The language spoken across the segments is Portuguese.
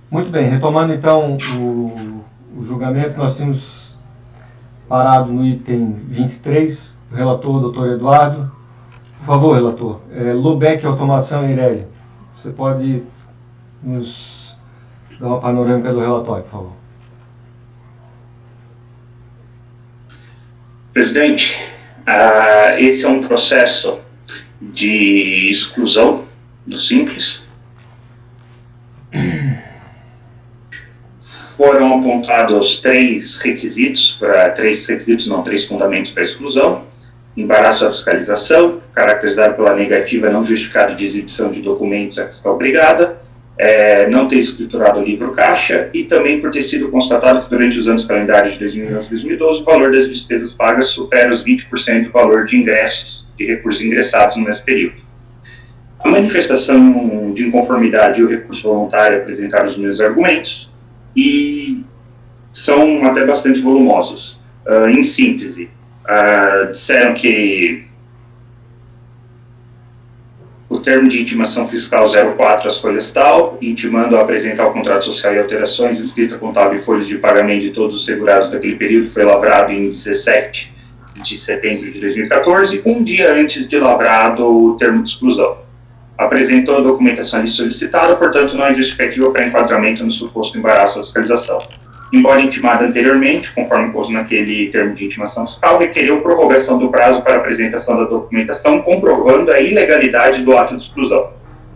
Muito bem, retomando então o julgamento, nós tínhamos parado no item 23, o relator, doutor Eduardo. Por favor, relator. Lobeck Automação Irélia, você pode nos dar uma panorâmica do relatório, por favor. Presidente, esse é um processo de exclusão do Simples. Foram apontados três fundamentos para a exclusão: embaraço à fiscalização, caracterizado pela negativa não justificada de exibição de documentos a que está obrigada, não ter escriturado o livro caixa e também por ter sido constatado que durante os anos calendários de 2011 e 2012 o valor das despesas pagas supera os 20% do valor de recursos ingressados no mesmo período. A manifestação de inconformidade e o recurso voluntário apresentaram os meus argumentos e são até bastante volumosos. Em síntese, disseram que o termo de intimação fiscal 04 às folhas tal, intimando a apresentar o contrato social e alterações, escrita contábil e folhas de pagamento de todos os segurados daquele período, foi lavrado em 17 de setembro de 2014, um dia antes de lavrado o termo de exclusão. Apresentou a documentação ali solicitada, portanto não é justificativa para enquadramento no suposto embaraço à fiscalização. Embora intimada anteriormente, conforme posto naquele termo de intimação fiscal, requereu prorrogação do prazo para apresentação da documentação, comprovando a ilegalidade do ato de exclusão.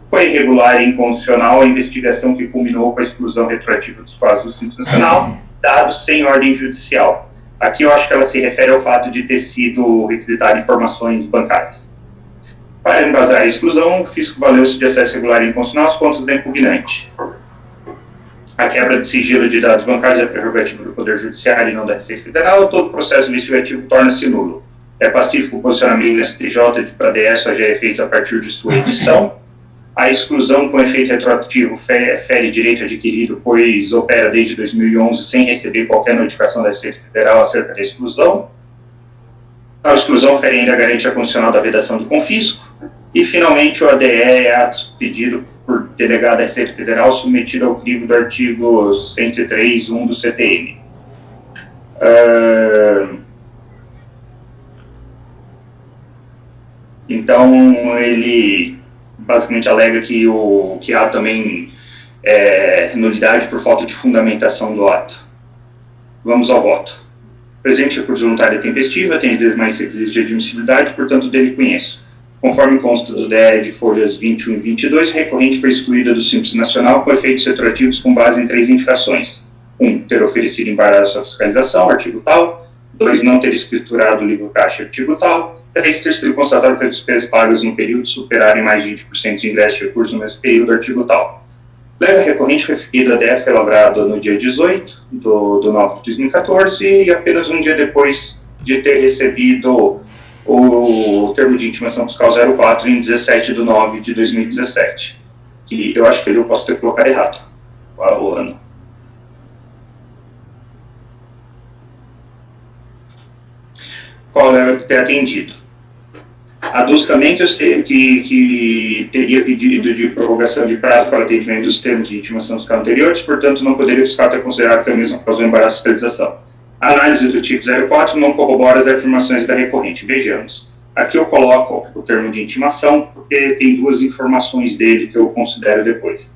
Foi irregular e inconstitucional a investigação que culminou com a exclusão retroativa dos prazos do Simples Nacional, dados sem ordem judicial. Aqui eu acho que ela se refere ao fato de ter sido requisitada informações bancárias. Para embasar a exclusão, o fisco valeu-se de acesso regular e inconstitucional às contas da impugnante. A quebra de sigilo de dados bancários é prerrogativa do Poder Judiciário e não da Receita Federal. Todo processo investigativo torna-se nulo. É pacífico o posicionamento do STJ de que a DS só já é feita a partir de sua edição. A exclusão com efeito retroativo fere direito adquirido, pois opera desde 2011 sem receber qualquer notificação da Receita Federal acerca da exclusão. A exclusão fere ainda a garantia constitucional da vedação do confisco. E, finalmente, o ADE é ato pedido por delegado da Receita Federal submetido ao crivo do artigo 103.1 do CTN. Então, ele basicamente alega que há também nulidade por falta de fundamentação do ato. Vamos ao voto. Presente recurso voluntário tempestiva, tem demais requisitos de admissibilidade, portanto, dele conheço. Conforme consta do DE de folhas 21 e 22, a recorrente foi excluída do Simples Nacional com efeitos retroativos com base em 3 infrações. 1. Ter oferecido embaraço à fiscalização, artigo tal. 2. Não ter escriturado o livro caixa, artigo tal. 3. Ter sido constatado que as despesas pagas no período superarem mais de 20% de ingresso de recursos no mesmo período, artigo tal. Leve recorrente referida a DE foi lavrado no dia 18 do 9 de 2014 e apenas um dia depois de ter recebido o termo de intimação fiscal 04 em 17 de 9 de 2017. Que eu acho que eu posso ter colocado errado o ano. Qual é o que ter atendido? Aduz também que teria pedido de prorrogação de prazo para atendimento dos termos de intimação fiscal anteriores, portanto não poderia o fiscal ter considerado que a mesma causou embaraço de fiscalização. A análise do tipo 04 não corrobora as afirmações da recorrente. Vejamos. Aqui eu coloco o termo de intimação, porque tem 2 informações dele que eu considero depois.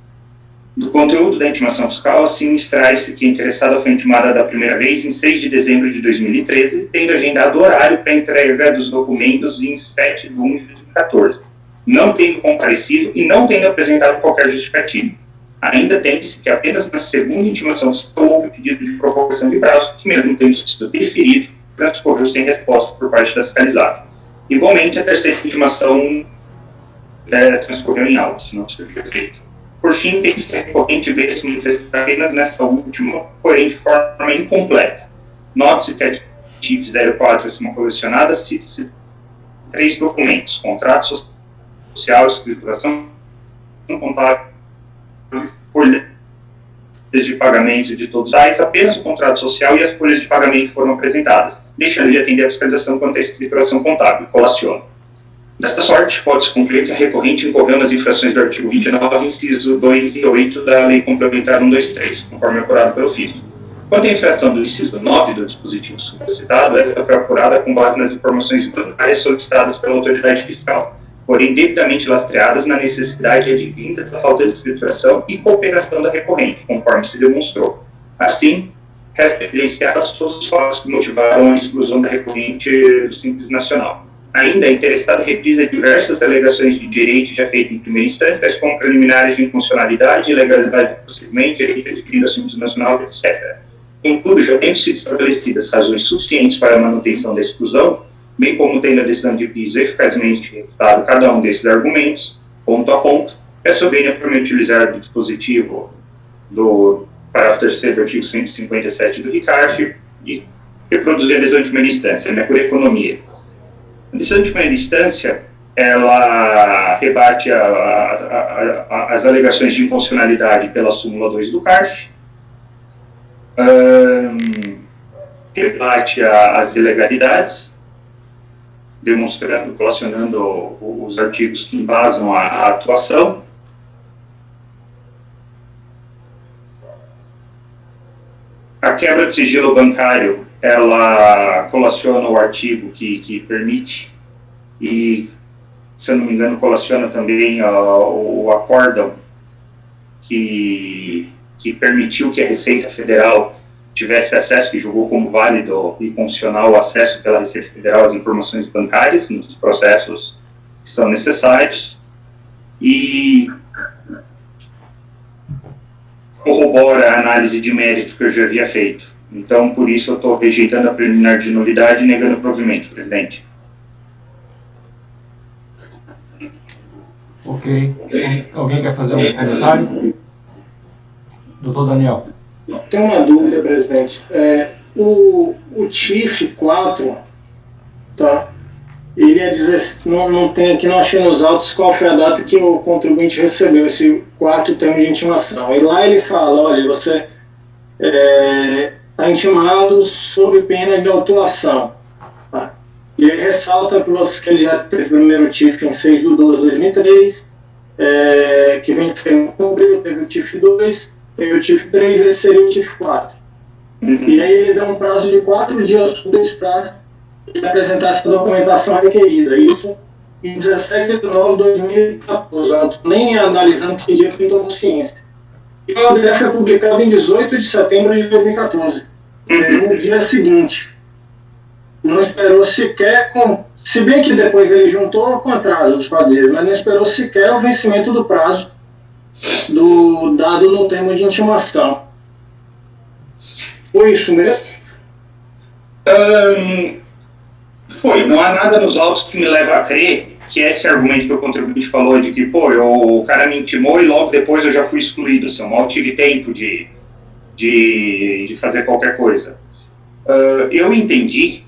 Do conteúdo da intimação fiscal, assim, extrai-se que a interessada foi intimada da primeira vez em 6 de dezembro de 2013, tendo agendado horário para entrega dos documentos em 7 de 1 de 2014, não tendo comparecido e não tendo apresentado qualquer justificativo. Ainda tem-se que apenas na segunda intimação houve pedido de prorrogação de prazo, que mesmo tendo sido deferido, transcorreu sem resposta por parte da fiscalizada. Igualmente, a terceira intimação transcorreu em autos, não se foi feito. Por fim, tem-se que a recorrente veio se manifestar apenas nessa última, porém de forma incompleta. Note-se que a TIF 04 acima colecionada cita-se 3 documentos: contrato social, escrituração contábil, folhas de pagamento de todos os apenas o contrato social e as folhas de pagamento foram apresentadas, deixando de atender a fiscalização quanto à escrituração contábil. Colaciono. Desta sorte, pode-se concluir que a recorrente incorreu nas infrações do artigo 29, inciso 2 e 8 da Lei Complementar 123, conforme apurado pelo ofício. Quanto à infração do inciso 9 do dispositivo solicitado, ela foi apurada com base nas informações bancárias solicitadas pela autoridade fiscal, porém devidamente lastreadas na necessidade advinda da falta de escrituração e cooperação da recorrente, conforme se demonstrou. Assim, resta evidenciados todos os fatos que motivaram a exclusão da recorrente do Simples Nacional. Ainda, a interessada reprisa diversas alegações de direito já feito em primeira instância, tais como preliminares de inconstitucionalidade, ilegalidade do procedimento, direito adquirido ao Simples Nacional, etc. Contudo, já tendo sido estabelecidas razões suficientes para a manutenção da exclusão, bem como tendo a decisão de piso eficazmente refutado cada um desses argumentos, ponto a ponto, é soberana por me utilizar do dispositivo do parágrafo 3º do artigo 157 do RICARF e reproduzir a decisão de primeira instância, né, por economia. A decisão de primeira instância, ela rebate as alegações de inconstitucionalidade pela súmula 2 do CARF, rebate as ilegalidades, demonstrando, colacionando os artigos que embasam a atuação. A quebra de sigilo bancário, ela colaciona o artigo que permite e, se eu não me engano, colaciona também o acórdão que permitiu que a Receita Federal tivesse acesso, que julgou como válido e constitucional o acesso pela Receita Federal às informações bancárias nos processos que são necessários, e corrobora a análise de mérito que eu já havia feito. Então, por isso, eu estou rejeitando a preliminar de nulidade e negando o provimento, presidente. Ok. Alguém quer fazer um comentário? Doutor Daniel. Tem uma dúvida, presidente. O TIF 4, tá? Ele é 16, não tem aqui, não achei nos autos qual foi a data que o contribuinte recebeu esse quarto termo de intimação. E lá ele fala, olha, você está intimado sob pena de autuação. Tá? E ele ressalta que ele já teve o primeiro TIF em 6/12/2003, que venceu, cumpriu, teve o TIF 2, teve o TIF 3, esse seria o TIF 4. E aí ele dá um prazo de 4 dias úteis para apresentar essa documentação requerida. Isso em 17/9/2014. Não estou nem analisando que dia que eu estou ciência. E o ADF foi publicado em 18 de setembro de 2014. No dia seguinte. Não esperou sequer, se bem que depois ele juntou com atraso os padeiros, mas não esperou sequer o vencimento do prazo dado no termo de intimação. Foi isso mesmo? Foi. Não há nada nos autos que me leva a crer que esse argumento que o contribuinte falou de que, o cara me intimou e logo depois eu já fui excluído. Eu mal tive tempo de fazer qualquer coisa. Eu entendi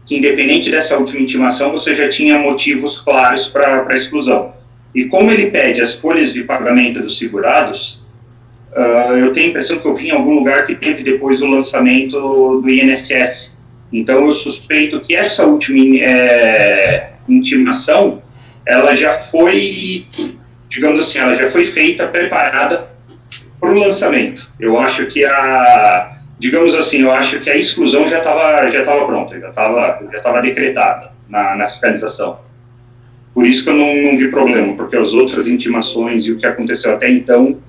que, independente dessa última intimação, você já tinha motivos claros para a exclusão. E como ele pede as folhas de pagamento dos segurados, eu tenho a impressão que eu vi em algum lugar que teve depois o lançamento do INSS. Então, eu suspeito que essa última intimação, ela já foi, digamos assim, ela já foi feita, preparada para o lançamento. Eu acho que digamos assim, eu acho que a exclusão já estava pronta, já estava decretada na fiscalização. Por isso que eu não vi problema, porque as outras intimações e o que aconteceu até então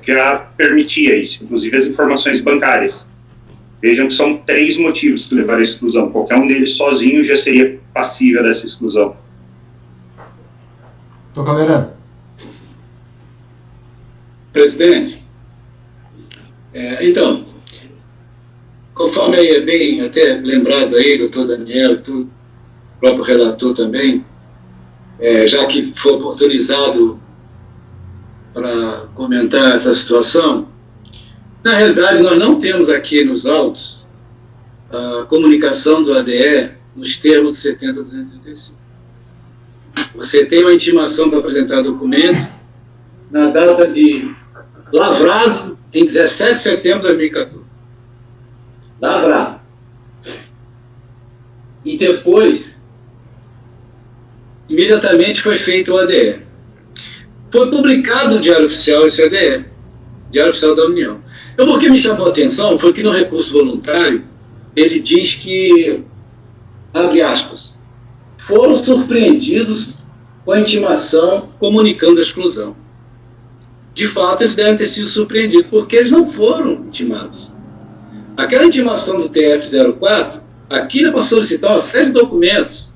já permitia isso, inclusive as informações bancárias. Vejam que são 3 motivos que levaram à exclusão. Qualquer um deles sozinho já seria passível dessa exclusão. Doutor Camerano. Presidente, então, conforme aí é bem até lembrado aí, doutor Daniel, o próprio relator também, já que foi oportunizado para comentar essa situação, na realidade nós não temos aqui nos autos a comunicação do ADE nos termos de 70.235. Você tem uma intimação para apresentar documento na data de lavrado em 17 de setembro de 2014. Lavrado. E depois imediatamente foi feito o ADE. Foi publicado no Diário Oficial esse ADE, Diário Oficial da União. Então, o que me chamou a atenção foi que no recurso voluntário, ele diz que, abre aspas, foram surpreendidos com a intimação comunicando a exclusão. De fato, eles devem ter sido surpreendidos, porque eles não foram intimados. Aquela intimação do TF-04, aqui é para solicitar uma série de documentos,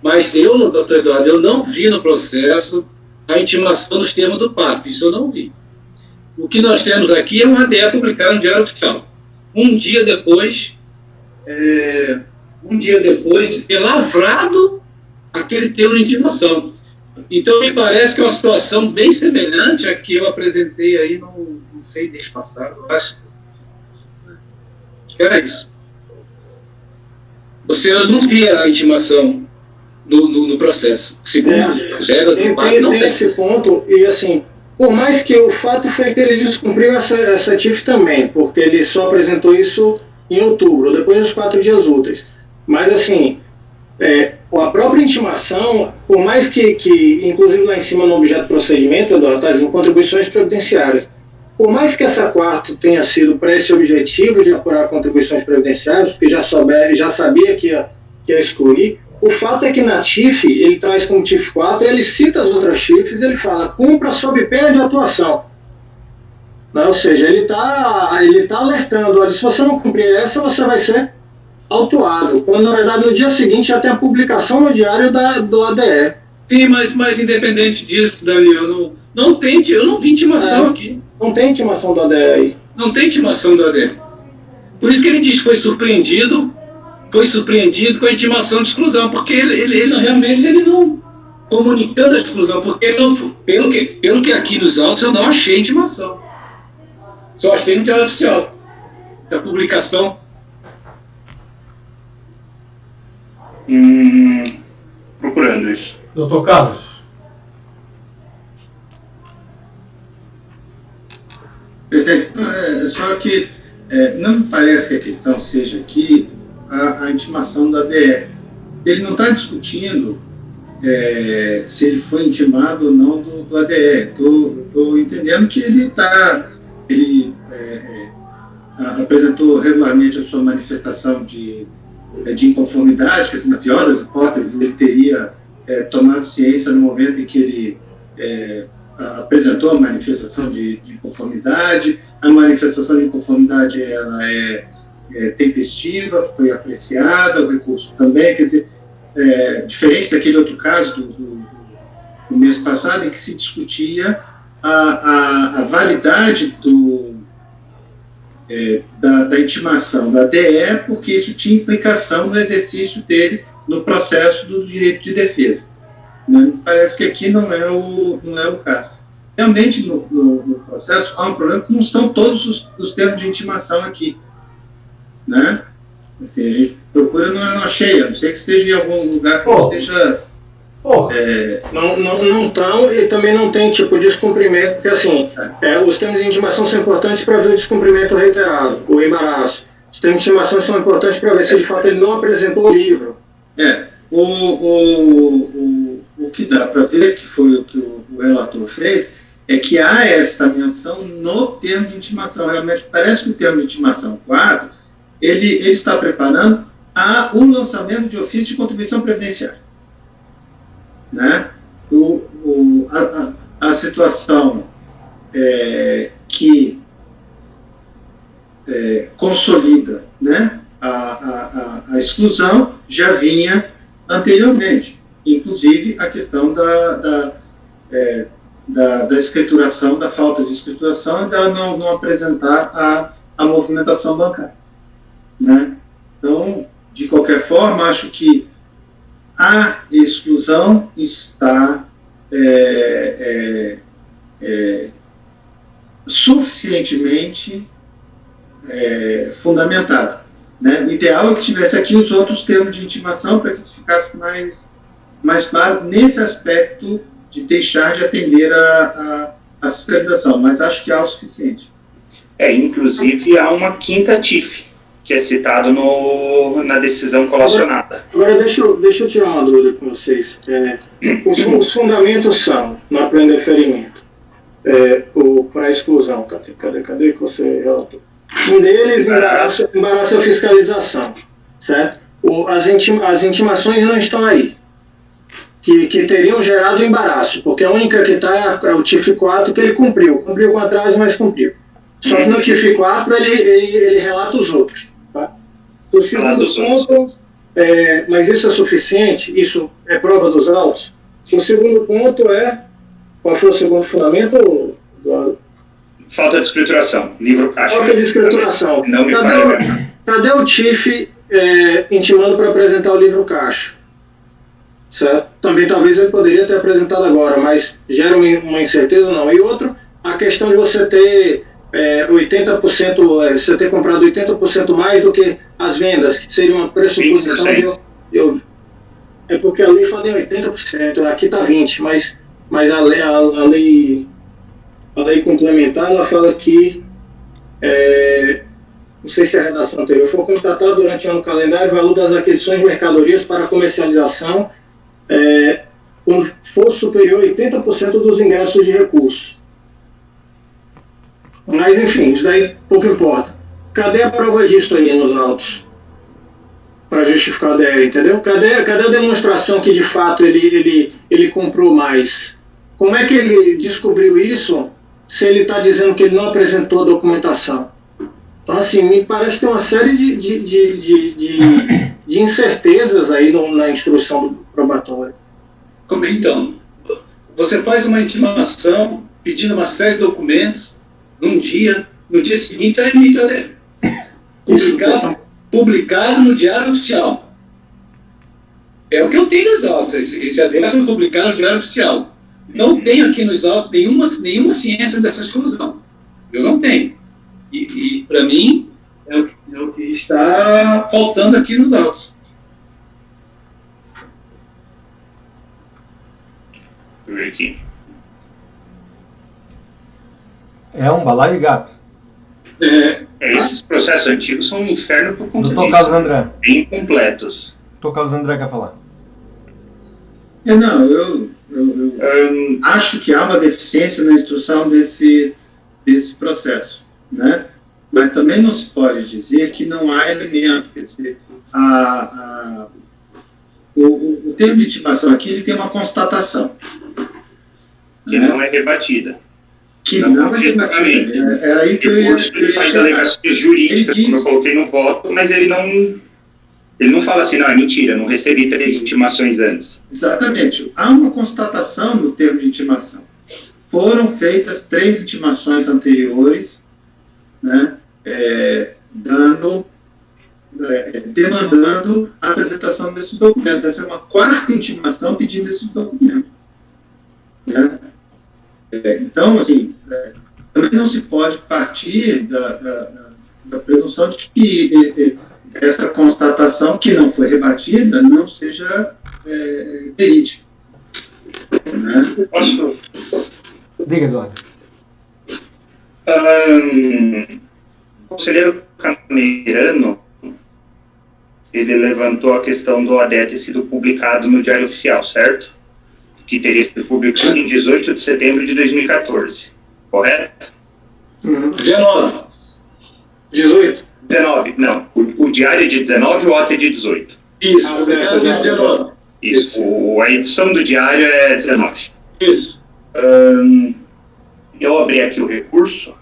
Mas eu, doutor Eduardo, eu não vi no processo a intimação dos termos do PAF, isso eu não vi. O que nós temos aqui é um ADE publicado no Diário Oficial. Um dia depois de ter lavrado aquele termo de intimação. Então, me parece que é uma situação bem semelhante à que eu apresentei aí no, não sei, mês passado, acho que era isso. Eu não vi a intimação no processo. Segundo o colega do PAF, não tem esse ponto, e assim, por mais que o fato foi que ele descumpriu essa TIF também, porque ele só apresentou isso em outubro, depois dos 4 dias úteis. Mas assim, a própria intimação, por mais que inclusive lá em cima no objeto do procedimento, Eduardo, está em contribuições previdenciárias, por mais que essa quarta tenha sido para esse objetivo de apurar contribuições previdenciárias, porque já sabia que ia excluir, o fato é que na TIF, ele traz como TIF 4, ele cita as outras TIFs, ele fala, cumpra sob pena de atuação. Não, ou seja, ele tá alertando, olha, se você não cumprir essa, você vai ser autuado. Quando, na verdade, no dia seguinte já tem a publicação no diário do ADE. Sim, mas independente disso, Daniel, eu não vi intimação aqui. Não tem intimação do ADE aí. Não tem intimação do ADE. Por isso que ele diz que foi surpreendido com a intimação de exclusão, porque ele realmente não comunicando a exclusão, porque ele não, pelo que aqui nos autos eu não achei intimação. Só achei no Diário Oficial da publicação. Procurando isso. Doutor Carlos. Presidente, só que não me parece que a questão seja aqui a intimação da ADE. Ele não está discutindo se ele foi intimado ou não do ADE. Estou entendendo que ele apresentou regularmente a sua manifestação de inconformidade, que, assim, na pior das hipóteses, ele teria tomado ciência no momento em que ele apresentou a manifestação de inconformidade. A manifestação de inconformidade ela é tempestiva, foi apreciada, o recurso também, quer dizer, diferente daquele outro caso do mês passado, em que se discutia a validade da intimação da DE, porque isso tinha implicação no exercício dele no processo do direito de defesa. Me parece que aqui não é o caso. Realmente, no processo, há um problema que não estão todos os termos de intimação aqui. Né? Assim, a gente procura não cheia, a não sei que esteja em algum lugar que não esteja... Não estão, e também não tem tipo descumprimento, porque assim, os termos de intimação são importantes para ver o descumprimento reiterado, o embaraço. Os termos de intimação são importantes para ver se de fato ele não apresentou o livro. O que dá para ver, que foi o que o relator fez, é que há esta menção no termo de intimação. Realmente parece que o termo de intimação 4, ele está preparando o lançamento de ofício de contribuição previdenciária. Né? A situação que consolida, né, a exclusão já vinha anteriormente, inclusive a questão da escrituração, da falta de escrituração e dela não apresentar a movimentação bancária. Né? Então, de qualquer forma, acho que a exclusão está suficientemente fundamentada. Né? O ideal é que tivesse aqui os outros termos de intimação para que isso ficasse mais claro nesse aspecto de deixar de atender a fiscalização, mas acho que há o suficiente. Inclusive há uma quinta TIF, que é citado na decisão colacionada. Agora deixa eu tirar uma dúvida com vocês. Os fundamentos são, para o indeferimento, para a exclusão. Cadê que você relatou? Um deles, embaraço a fiscalização, certo? As intimações não estão aí, que teriam gerado embaraço, porque a única que está é o TIF 4 que ele cumpriu com atraso, mas cumpriu. Só que no TIF 4 ele relata os outros. Tá? O segundo ponto, mas isso é suficiente? Isso é prova dos autos? O segundo ponto qual foi o segundo fundamento? Falta de escrituração, livro caixa. Falta de escrituração. Não me cadê o TIF intimando para apresentar o livro caixa? Certo? Também talvez ele poderia ter apresentado agora, mas gera uma incerteza ou não. E outro, a questão de você ter 80%, você ter comprado 80% mais do que as vendas, que seria uma pressuposição é porque a lei fala em 80%, aqui está 20%, mas a lei complementar, ela fala que não sei se a redação anterior for constatado durante o ano calendário o valor das aquisições de mercadorias para comercialização quando for superior a 80% dos ingressos de recurso. Mas, enfim, isso daí pouco importa. Cadê a prova disso aí nos autos? Para justificar o DR, entendeu? Cadê a demonstração que, de fato, ele comprou mais? Como é que ele descobriu isso se ele está dizendo que ele não apresentou a documentação? Então, assim, me parece ter uma série de incertezas aí na instrução do probatório. Como então? Você faz uma intimação pedindo uma série de documentos num dia, no dia seguinte ela emite a ADR. Publicado no Diário Oficial. É o que eu tenho nos autos. Esse ADR foi publicado no Diário Oficial. Não tenho aqui nos autos nenhuma ciência dessa exclusão. Eu não tenho. E para mim, é o que está faltando aqui nos autos. Deixa eu ver aqui. É um balaio de gato. Esses processos antigos são um inferno por conta Doutor disso. Carlos André. Bem completos. Doutor Carlos André quer falar. Não, eu acho que há uma deficiência na instrução desse processo, né? Mas também não se pode dizer que não há elemento. Quer dizer, o termo de intimação aqui ele tem uma constatação. Que não é rebatida. Que não é rebatida. Era aí que eu ia ele faz alegações jurídicas, como eu coloquei no voto, mas ele não fala assim, não, é mentira, não recebi 3 intimações antes. Exatamente. Há uma constatação no termo de intimação. Foram feitas 3 intimações anteriores, né, demandando a apresentação desses documentos. Essa é uma 4ª intimação pedindo esses documentos. Né? Então, assim, também não se pode partir da presunção de que essa constatação, que não foi rebatida, não seja verídica. Né? Posso? Diga, Eduardo. O conselheiro Cameirano, ele levantou a questão do ADE ter sido publicado no Diário Oficial, certo? Que teria sido publicado em 18 de setembro de 2014, correto? 19. 18? 19, não. O diário é de 19 e o ato é de 18. Isso, publicado de 19. Isso, a edição do diário é 19. Isso. Eu abri aqui o recurso.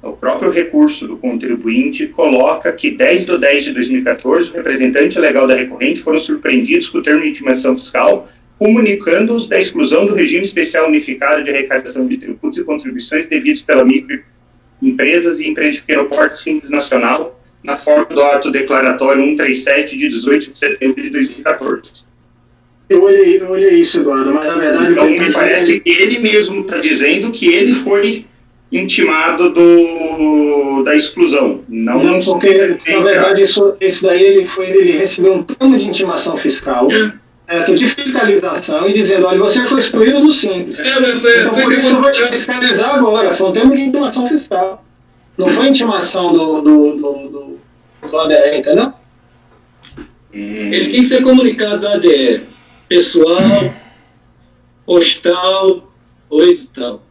O próprio recurso do contribuinte coloca que 10 de 10 de 2014, o representante legal da recorrente foram surpreendidos com o termo de intimação fiscal, comunicando-os da exclusão do regime especial unificado de arrecadação de tributos e contribuições devidos pela microempresas e empresas de pequeno porte simples nacional, na forma do ato declaratório 137 de 18 de setembro de 2014. Eu olhei isso, Eduardo, mas na verdade... Então, me parece que ele mesmo está dizendo que ele foi intimado da exclusão. Não porque, na verdade, isso daí ele recebeu um termo de intimação fiscal, de fiscalização, e dizendo, olha, você foi excluído do Simples. Então, por isso eu vou te fiscalizar agora. Foi um termo de intimação fiscal. Não foi intimação do ADE, entendeu? Ele tem que ser comunicado do ADE, pessoal, postal ou edital.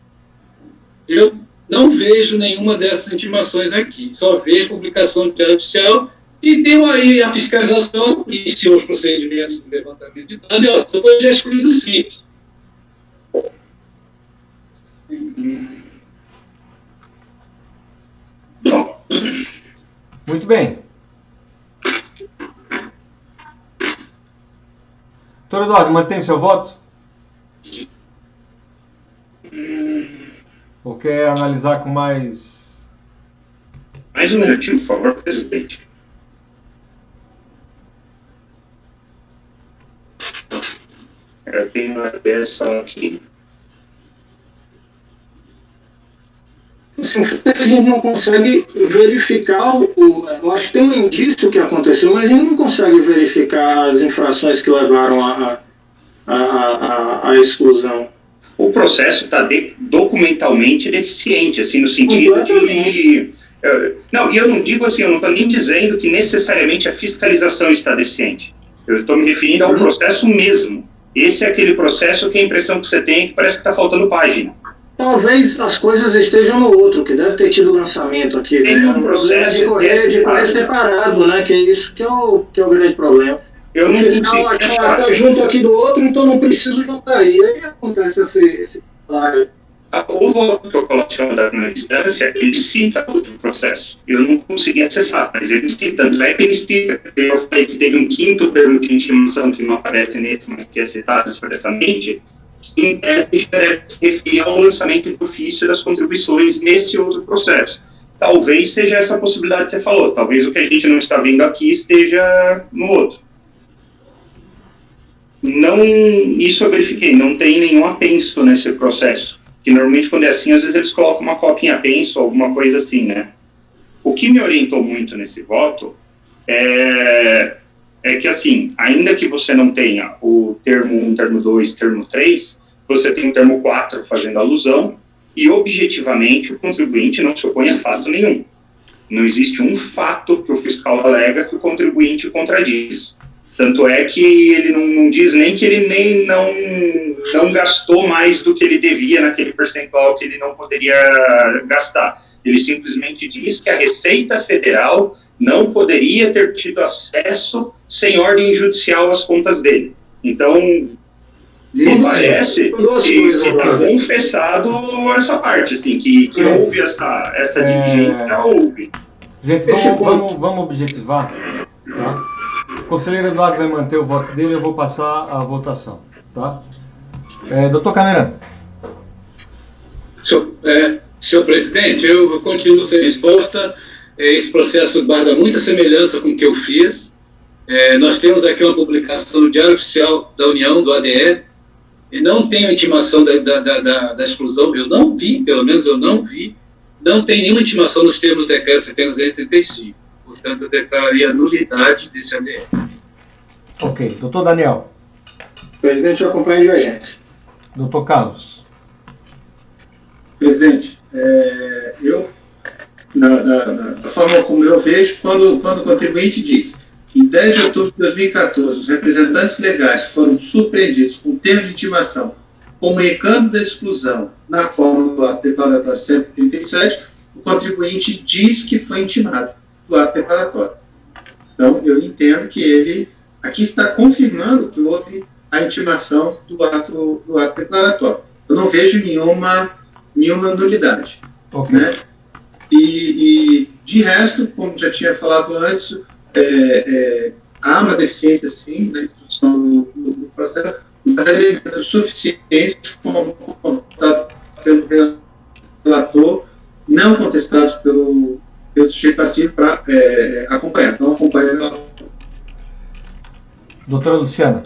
Eu não vejo nenhuma dessas intimações aqui, só vejo publicação de diário oficial e tem aí a fiscalização, iniciou os procedimentos de levantamento de dados, e ó, só foi já excluído sim. Muito bem. Doutor Eduardo, mantém seu voto? Ou quer analisar com mais... Mais um minutinho, por favor, presidente. Eu tenho uma peça aqui. Assim, a gente não consegue verificar eu acho que tem um indício que aconteceu, mas a gente não consegue verificar as infrações que levaram à exclusão. O processo está documentalmente deficiente, assim, no sentido de... Não, e eu não digo assim, eu não estou nem dizendo que necessariamente a fiscalização está deficiente. Eu estou me referindo ao processo mesmo. Esse é aquele processo que a impressão que você tem é que parece que está faltando página. Talvez as coisas estejam no outro, que deve ter tido lançamento aqui. Tem um processo de correr separado, né? Que é isso que é o grande problema. Eu não consigo. Está junto aqui do outro, então não preciso juntar aí. Aí acontece esse o voto que eu coloquei na primeira instância, ele cita outro processo. Eu não consegui acessar, mas ele cita. Tanto é que ele cita. Eu falei que teve um quinto termo de intimação que não aparece nesse, mas que é citado expressamente, que em tese deve se referir ao lançamento do ofício das contribuições nesse outro processo. Talvez seja essa possibilidade que você falou. Talvez o que a gente não está vendo aqui esteja no outro. Não, isso eu verifiquei, não tem nenhum apenso nesse processo. Que normalmente quando é assim, às vezes eles colocam uma cópia em apenso, alguma coisa assim, né? O que me orientou muito nesse voto é que, assim, ainda que você não tenha o termo 1, termo 2, termo 3, você tem o termo 4 fazendo alusão, e objetivamente o contribuinte não se opõe a fato nenhum. Não existe um fato que o fiscal alega que o contribuinte contradiz. Tanto é que ele não diz nem que ele não gastou mais do que ele devia naquele percentual que ele não poderia gastar. Ele simplesmente diz que a Receita Federal não poderia ter tido acesso sem ordem judicial às contas dele. Então, me parece que está confessado essa parte, assim, que houve essa diligência, houve. Gente, vamos objetivar, tá? O conselheiro Eduardo vai manter o voto dele, eu vou passar a votação, tá? Doutor Cameron. Senhor presidente, eu continuo sem resposta. Esse processo guarda muita semelhança com o que eu fiz. Nós temos aqui uma publicação no Diário Oficial da União, do ADE, e não tem a intimação da exclusão. Eu não vi, pelo menos eu não vi, não tem nenhuma intimação nos termos do decreto 735. Portanto, eu declararia a nulidade desse ADE. Ok. Doutor Daniel. Presidente, eu acompanho a divergência. Doutor Carlos. Presidente, da forma como eu vejo, quando o contribuinte diz em 10 de outubro de 2014, os representantes legais foram surpreendidos com termo de intimação comunicando da exclusão na forma do ato declaratório 137, o contribuinte diz que foi intimado do ato declaratório. Então, eu entendo que ele aqui está confirmando que houve a intimação do ato declaratório. Eu não vejo nenhuma nulidade. Okay. Né? E de resto, como já tinha falado antes, há uma deficiência, sim, na instrução do processo, mas há elementos suficientes, como contado pelo relator, não contestados pelo sujeito passivo para acompanhar. Então, acompanha o relator. Doutora Luciana.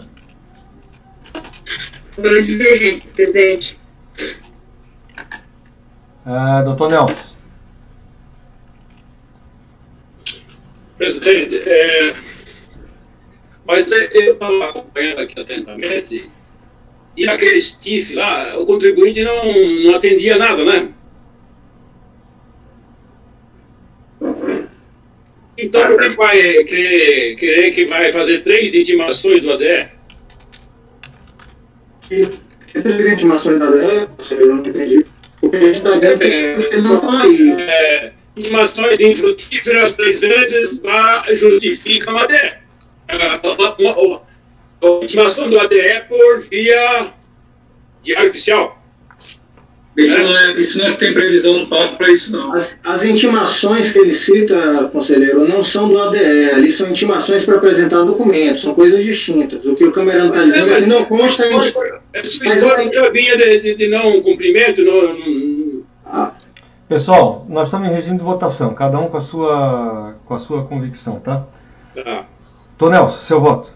Boa divergência, presidente. Doutor Nelson. Presidente, mas eu estava acompanhando aqui atentamente e aquele STIF lá, o contribuinte não atendia nada, né? Então, por que vai querer que vai fazer 3 intimações do ADE? Que 3 intimações da DE, eu não entendi. Porque a gente está dizendo que eles não estão aí. Intimações infrutíferas 3 vezes justificam a ADE. A intimação do ADE por via diário oficial. Isso não tem previsão no PAF para isso, não. As intimações que ele cita, conselheiro, não são do ADE, ali são intimações para apresentar documentos, são coisas distintas. O que o Camerano está dizendo é que não consta em... Essa história já vinha de não cumprimento. Pessoal, nós estamos em regime de votação, cada um com a sua convicção, tá? Tá. Tonelson, seu voto.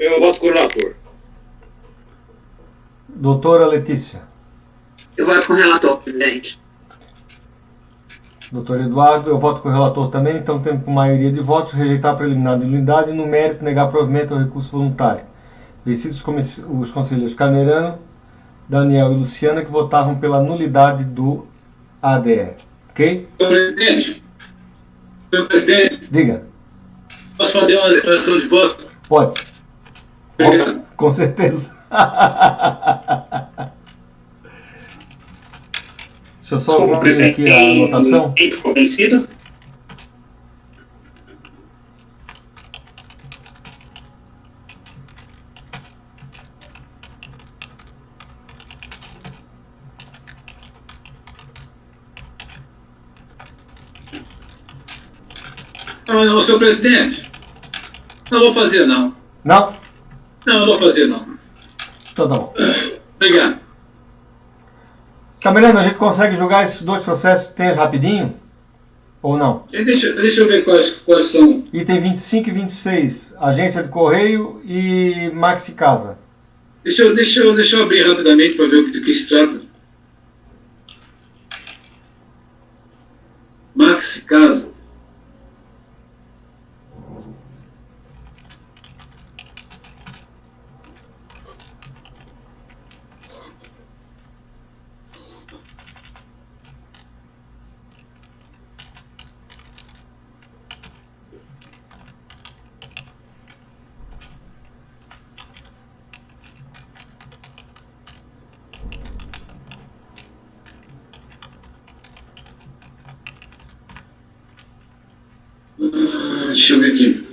Eu voto com o relator. Doutora Letícia. Eu voto com o relator, presidente. Doutor Eduardo, eu voto com o relator também, então temos por maioria de votos rejeitar a preliminar de nulidade e no mérito negar provimento ao recurso voluntário. Vencidos os conselheiros Camerano, Daniel e Luciana que votavam pela nulidade do ADE. Ok? Senhor presidente, Diga. posso fazer uma declaração de voto? Pode. Obrigado. Com certeza. Deixa eu só Como abrir aqui a anotação. Ninguém ficou vencido? Não, senhor presidente. Não vou fazer, não. Não? Não vou fazer, não. Então tá bom. Obrigado. Camerano, a gente consegue julgar esses 2 processos que tem rapidinho? Ou não? Deixa eu ver quais são. Item 25 e 26, Agência de Correio e Maxi Casa. Deixa eu abrir rapidamente para ver do que se trata. Maxi Casa. Deixa eu ver aqui.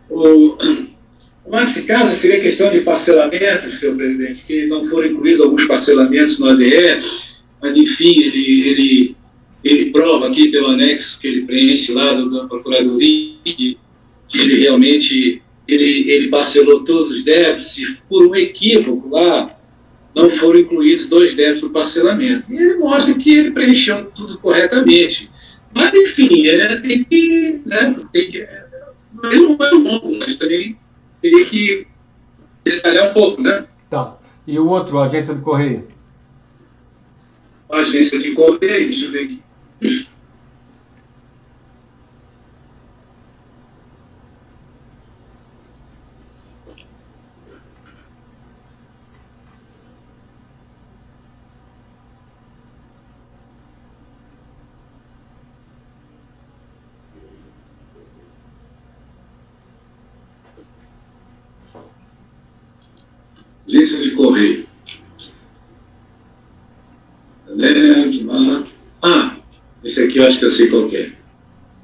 O Maxi Casa seria questão de parcelamentos, senhor presidente, que não foram incluídos alguns parcelamentos no ADE, mas, enfim, ele prova aqui pelo anexo que ele preenche lá da Procuradoria que ele realmente ele parcelou todos os débitos e, por um equívoco lá, não foram incluídos 2 débitos no parcelamento. E ele mostra que ele preencheu tudo corretamente. Mas, enfim, tem que... ele não é longo, mas também teria que detalhar um pouco, né? Tá. E o outro, Agência de Correio? A agência de correio, deixa eu ver aqui. Agência de correio. Esse aqui eu acho que eu sei qual que é.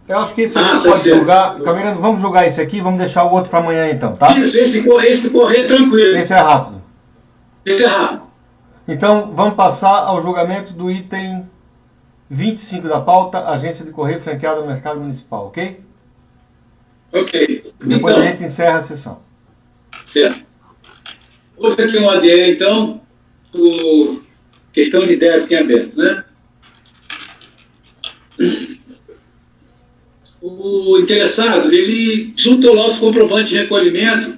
Eu acho que esse aqui pode julgar. Camerano, vamos julgar esse aqui, vamos deixar o outro para amanhã então, tá? Isso, esse do correio é tranquilo. Esse é rápido. Esse é rápido. Então, vamos passar ao julgamento do item 25 da pauta, Agência de Correio franqueada no mercado municipal, ok? Ok. Depois então, a gente encerra a sessão. Certo. Houve aqui um ADE, então, por questão de débito em aberto, né? O interessado, ele juntou lá os comprovantes de recolhimento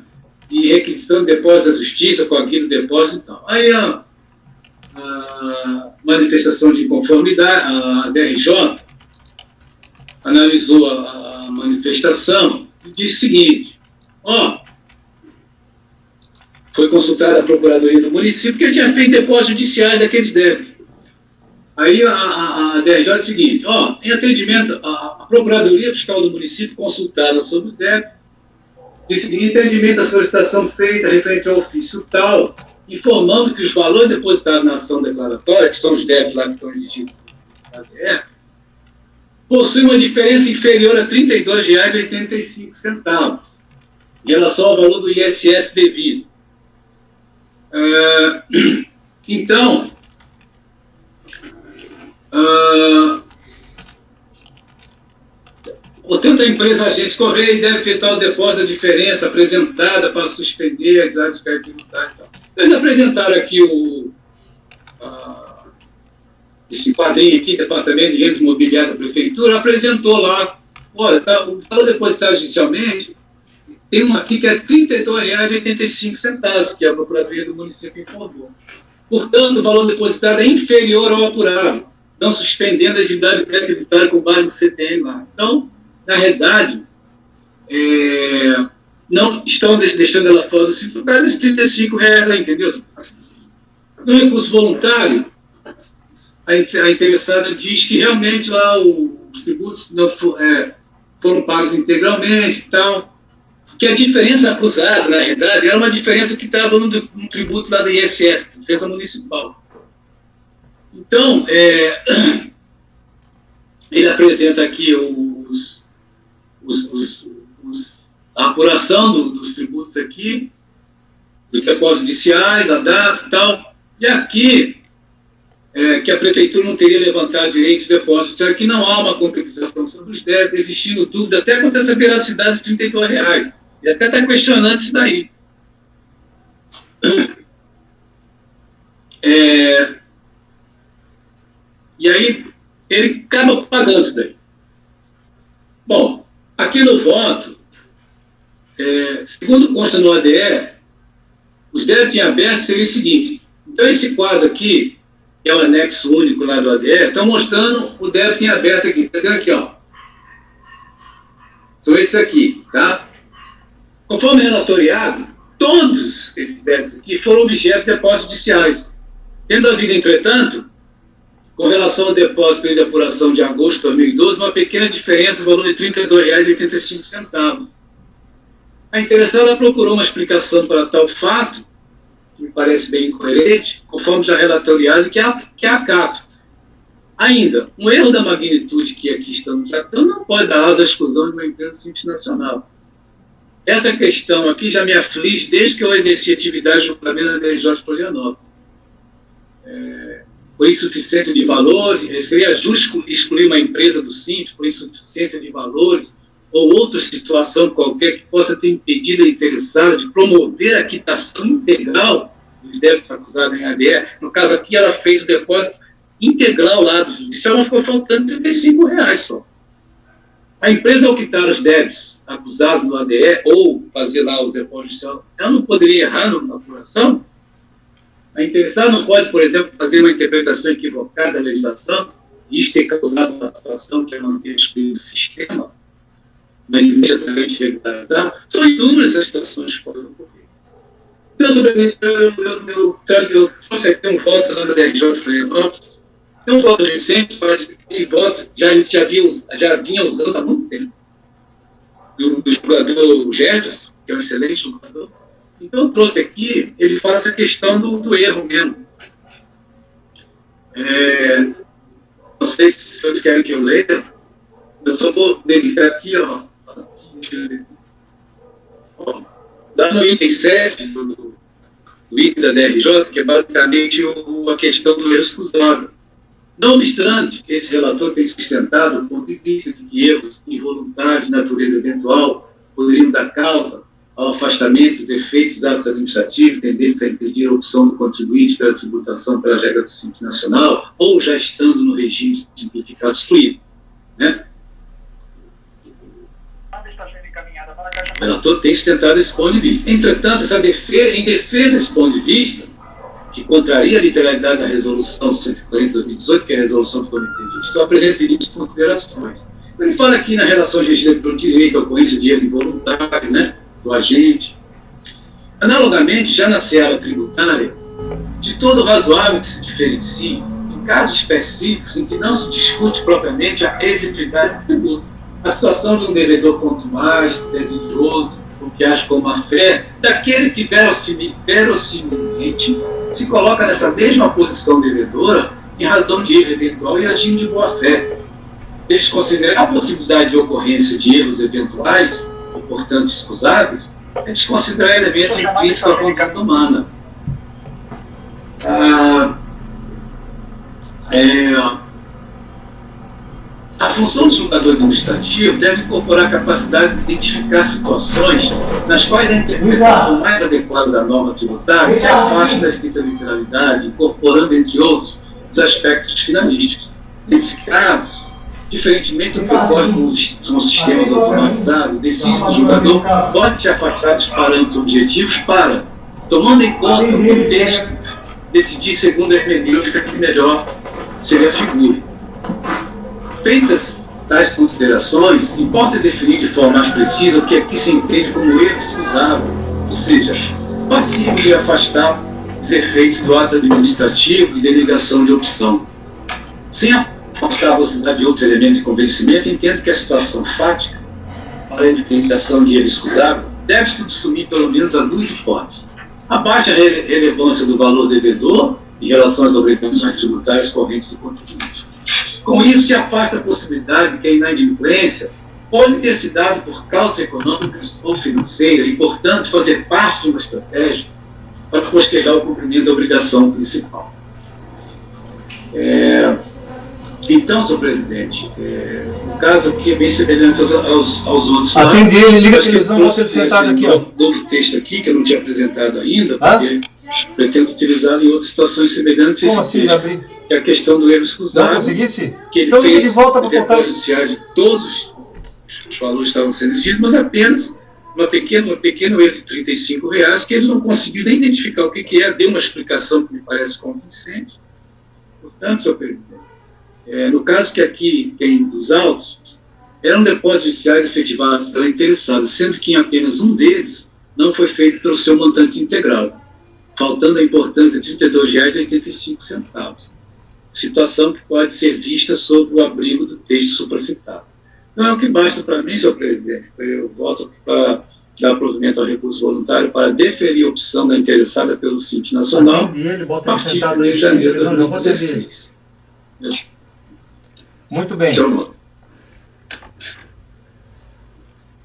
de requisição de depósito da justiça com aquilo depósito e tal. Aí a manifestação de inconformidade, a DRJ analisou a manifestação e disse o seguinte: foi consultada a Procuradoria do município que tinha feito depósitos judiciais daqueles débitos. Aí a DRJ é o seguinte: em atendimento, a Procuradoria Fiscal do município consultada sobre os débitos, disse que em atendimento à solicitação feita referente ao ofício tal, informando que os valores depositados na ação declaratória, que são os débitos lá que estão exigidos na ADE, possuem uma diferença inferior a R$ 32,85 em relação ao valor do ISS devido. Então, portanto, a empresa Agência Correia deve efetuar o depósito da diferença apresentada para suspender as dados tributárias e tal. Eles apresentaram aqui esse quadrinho aqui, Departamento de Renda Imobiliária da Prefeitura, apresentou lá, olha, o valor depositado judicialmente, tem um aqui que é R$ 32,85, que a Procuradoria do município informou. Portanto, o valor depositado é inferior ao apurado, não suspendendo a agilidade pré-tributária com base no CTN lá. Então, na realidade, não estão deixando ela fora do simplificado desses R$ 35 lá, entendeu? No recurso voluntário, a interessada diz que realmente lá os tributos não foram pagos integralmente e tal, que a diferença acusada, na realidade, era uma diferença que estava no tributo lá da ISS, Defesa Municipal. Então, ele apresenta aqui a apuração dos tributos aqui, dos depósitos judiciais, a data e tal, e aqui que a Prefeitura não teria levantado direitos de depósitos, que não há uma concretização sobre os débitos, existindo dúvida até quanto a essa veracidade de R$ 32,00. E até está questionando isso daí. E aí, ele acaba pagando isso daí. Bom, aqui no voto, segundo consta no ADE, os débitos em aberto seria o seguinte. Então, esse quadro aqui, que é o anexo único lá do ADE, estão mostrando o débito em aberto aqui. Está vendo aqui, ó. São esses aqui, tá? Conforme relatoriado, todos esses débitos aqui foram objeto de depósitos judiciais. Tendo havido, entretanto, com relação ao depósito de apuração de agosto de 2012, uma pequena diferença no valor de R$ 32,85. A interessada procurou uma explicação para tal fato, que me parece bem incoerente, conforme já relatoriado, que é acato. Ainda, um erro da magnitude que aqui estamos tratando não pode dar asa à exclusão de uma empresa simples nacional. Essa questão aqui já me aflige desde que eu exerci atividade de julgamento da DRJ de Florianópolis. Por insuficiência de valores, seria justo excluir uma empresa do Simples por insuficiência de valores ou outra situação qualquer que possa ter impedido a interessada de promover a quitação integral dos débitos acusados em ADE. No caso aqui, ela fez o depósito integral lá do judicial, mas ficou faltando R$ 35,00 só. A empresa, ao quitar os débitos acusados no ADE ou fazer lá os depósitos judiciais, ela não poderia errar na apuração? A interessada não pode, por exemplo, fazer uma interpretação equivocada da legislação e isso ter causado uma situação que é manter excluído do sistema, mas imediatamente regularizar. São inúmeras as situações que podem ocorrer. Então, sobretudo, eu trouxe aqui um voto lá da DRJ de Florianópolis. É um voto recente, mas esse voto já vinha usando há muito tempo. Do jogador Jefferson, que é um excelente jogador. Então, eu trouxe aqui, ele faz essa questão do erro mesmo. Não sei se vocês querem que eu leia, eu só vou dedicar aqui, ó. Lá no item 7 do item da DRJ, que é basicamente a questão do erro escusável. Não obstante, esse relator tem sustentado o ponto de vista de que erros involuntários de natureza eventual poderiam dar causa ao afastamento dos efeitos dos atos administrativos tendentes a impedir a opção do contribuinte pela tributação pelas regras do Simples Nacional ou já estando no regime simplificado excluído. Né? Está sendo encaminhada para a Caixa O relator tem sustentado esse ponto de vista. Entretanto, em defesa desse ponto de vista, que contraria a literalidade da resolução 140/2018, que é a resolução do Comitê de Gestão, apresenta as seguintes considerações. Ele fala aqui na relação regida pelo direito, a ocorrência de erro involuntário, né, do agente. Analogamente, já na seara tributária, de todo razoável que se diferencie, em casos específicos em que não se discute propriamente a exigibilidade do tributo, a situação de um devedor contumaz, desidioso, ou que age com má fé, daquele que verossimilmente se coloca nessa mesma posição devedora em razão de erro eventual e agindo de boa fé. Desconsiderar a possibilidade de ocorrência de erros eventuais, e portanto excusáveis, é desconsiderar elemento intrínseco à conduta humana. A função do julgador administrativo deve incorporar a capacidade de identificar situações nas quais a interpretação mais adequada da norma tributária se afasta da estrita literalidade, incorporando, entre outros, os aspectos finalísticos. Nesse caso, diferentemente do que ocorre com os sistemas automatizados, o decídio do julgador pode se afastar dos parâmetros objetivos para, tomando em conta o contexto, decidir segundo a hermenêutica que melhor se lhe afigure. Feitas tais considerações, importa definir de forma mais precisa o que aqui se entende como erro excusável, ou seja, passível de afastar os efeitos do ato administrativo de denegação de opção. Sem afastar a possibilidade de outros elementos de convencimento, entendo que a situação fática, para a evidenciação de erro excusável, deve subsumir pelo menos a duas hipóteses. A baixa relevância do valor devedor em relação às obrigações tributárias correntes do contribuinte. Com isso, se afasta a possibilidade de que a inadimplência pode ter se dado por causas econômicas ou financeiras e, portanto, fazer parte de uma estratégia para postergar o cumprimento da obrigação principal. Então, senhor presidente, o caso aqui é bem semelhante aos outros. Atende ele, liga a televisão, bota ele sentado aqui. Novo texto aqui, que eu não tinha apresentado ainda, porque pretendo utilizá-lo em outras situações semelhantes a esse texto. Que é a questão do erro excusável. Não conseguisse? Que ele então fez de volta para contar. Judiciais de todos os valores estavam sendo exigidos, mas apenas um pequeno erro de R$35, que ele não conseguiu nem identificar o que era, deu uma explicação que me parece convincente. Portanto, senhor presidente, no caso que aqui tem dos autos, eram depósitos judiciais efetivados pela interessada, sendo que em apenas um deles não foi feito pelo seu montante integral, faltando a importância de R$32,85. Situação que pode ser vista sob o abrigo do texto supracitado. Então é o que basta para mim, senhor presidente. Eu voto para dar provimento ao recurso voluntário para deferir a opção da interessada pelo Simples Nacional a partir de 1º de janeiro de 2016. Muito bem.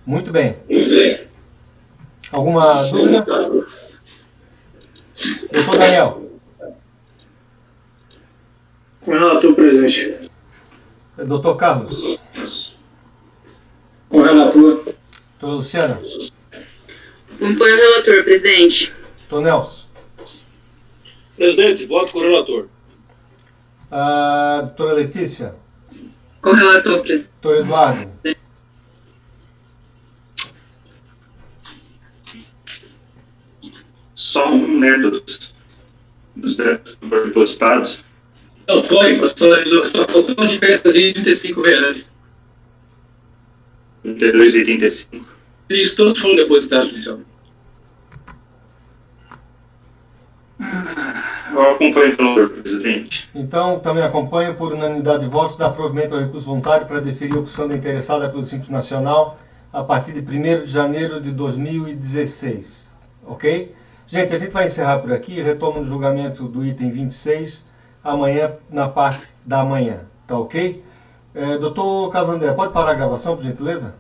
Muito bem. Alguma dúvida? Doutor Daniel. Com o relator presente. Doutor Carlos. Com o relator. Doutora Luciana. Acompanho o relator, presidente. Doutor Nelson. Presidente, voto com o relator. Doutora Letícia. Com o relator, presidente. Doutor Eduardo. Só um, né, dos depositados. Não foi, só faltou uma diferença de R$35. 32,85. Isso, todos foram depositados judicialmente. Eu acompanho o relator, presidente. Então, também acompanho por unanimidade de votos dar provimento ao recurso voluntário para deferir a opção da interessada pelo Simples Nacional a partir de 1º de janeiro de 2016. Ok? Gente, a gente vai encerrar por aqui, retoma no julgamento do item 26, amanhã, na parte da manhã. Tá ok? Doutor Carlos André, pode parar a gravação, por gentileza?